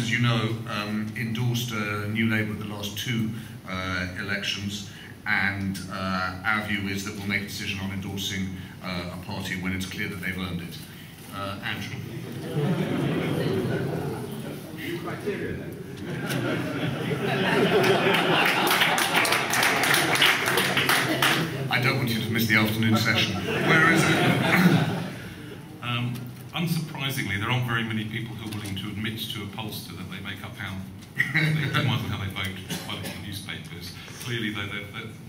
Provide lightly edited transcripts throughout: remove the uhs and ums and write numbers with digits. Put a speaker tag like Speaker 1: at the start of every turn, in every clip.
Speaker 1: as you know, endorsed New Labour at the last two elections, and our view is that we'll make a decision on endorsing a party when it's clear that they've earned it. Andrew.
Speaker 2: Criteria then?
Speaker 1: I don't want you to miss the afternoon session. Where is it?
Speaker 3: Unsurprisingly, there aren't very many people who are willing to admit to a pollster that they make up how they determine how they vote by looking at newspapers. Clearly, the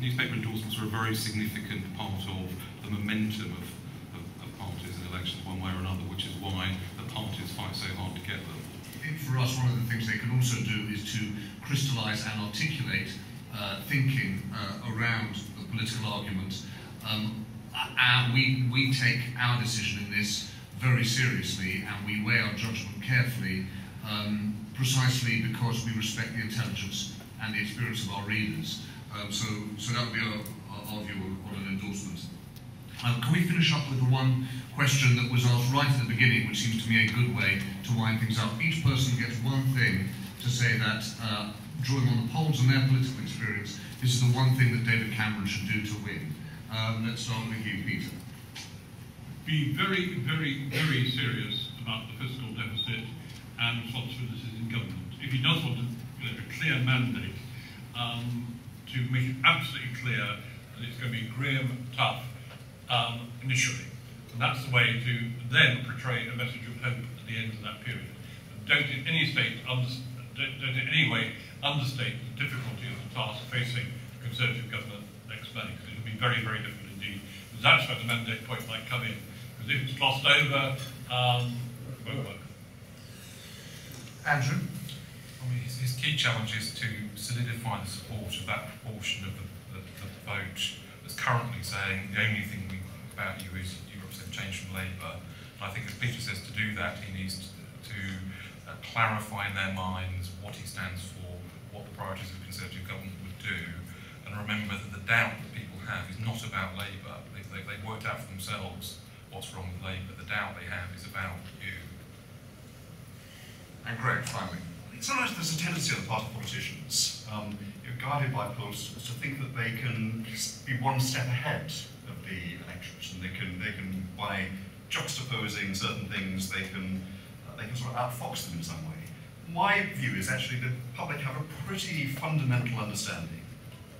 Speaker 3: newspaper endorsements are a very significant part of the momentum of parties in elections, one way or another, which is why the parties fight so hard to get them.
Speaker 1: I think for us, one of the things they can also do is to crystallise and articulate thinking around the political argument. We take our decision in this very seriously, and we weigh our judgment carefully, precisely because we respect the intelligence and the experience of our readers. So that would be our view on an endorsement. Can we finish up with the one question that was asked right at the beginning, which seems to me a good way to wind things up? Each person gets one thing to say that, drawing on the polls and their political experience, this is the one thing that David Cameron should do to win. Let's start with you, Peter.
Speaker 4: Be very, very, very serious about the fiscal deficit and responsibilities in government. If he does want a clear mandate to make it absolutely clear that it's going to be grim, tough initially, and that's the way to then portray a message of hope at the end of that period. And don't in any way understate the difficulty of the task facing the Conservative government next May, because it will be very, very difficult indeed. Because that's where the mandate point might come in. Because if it's glossed over, it won't work.
Speaker 1: Andrew?
Speaker 3: I mean, his key challenge is to solidify the support of that proportion of the vote that's currently saying the only thing about you is you represent change from Labour. And I think, as Peter says, to do that he needs to clarify in their minds what he stands for, what the priorities of the Conservative government would do, and remember that the doubt that people have is not about Labour. They've worked out for themselves what's wrong with Labour. The doubt they have is about you.
Speaker 1: And Greg, finally.
Speaker 5: Sometimes there's a tendency on the part of politicians, guided by pollsters, to think that they can be one step ahead of the electorate, and they can by juxtaposing certain things, they can sort of outfox them in some way. My view is actually the public have a pretty fundamental understanding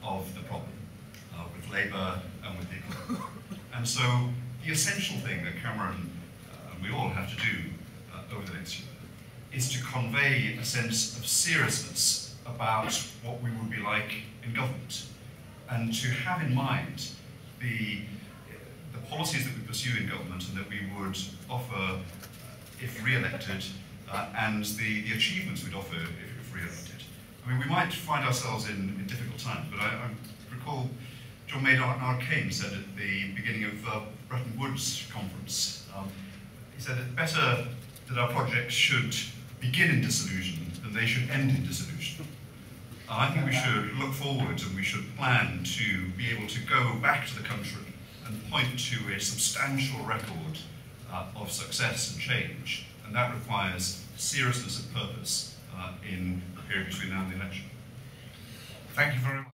Speaker 5: of the problem with Labour and with the economy. And so the essential thing that Cameron and we all have to do over the next year is to convey a sense of seriousness about what we would be like in government, and to have in mind the policies that we pursue in government and that we would offer if re-elected, and the achievements we'd offer if re-elected. I mean, we might find ourselves in difficult times, but I recall John Maynard Keynes said at the beginning of Bretton Woods conference, he said it's better that our projects should begin in disillusion than they should end in disillusion. I think we should look forward and we should plan to be able to go back to the country and point to a substantial record of success and change, and that requires seriousness of purpose in the period between now and the election.
Speaker 1: Thank you very much.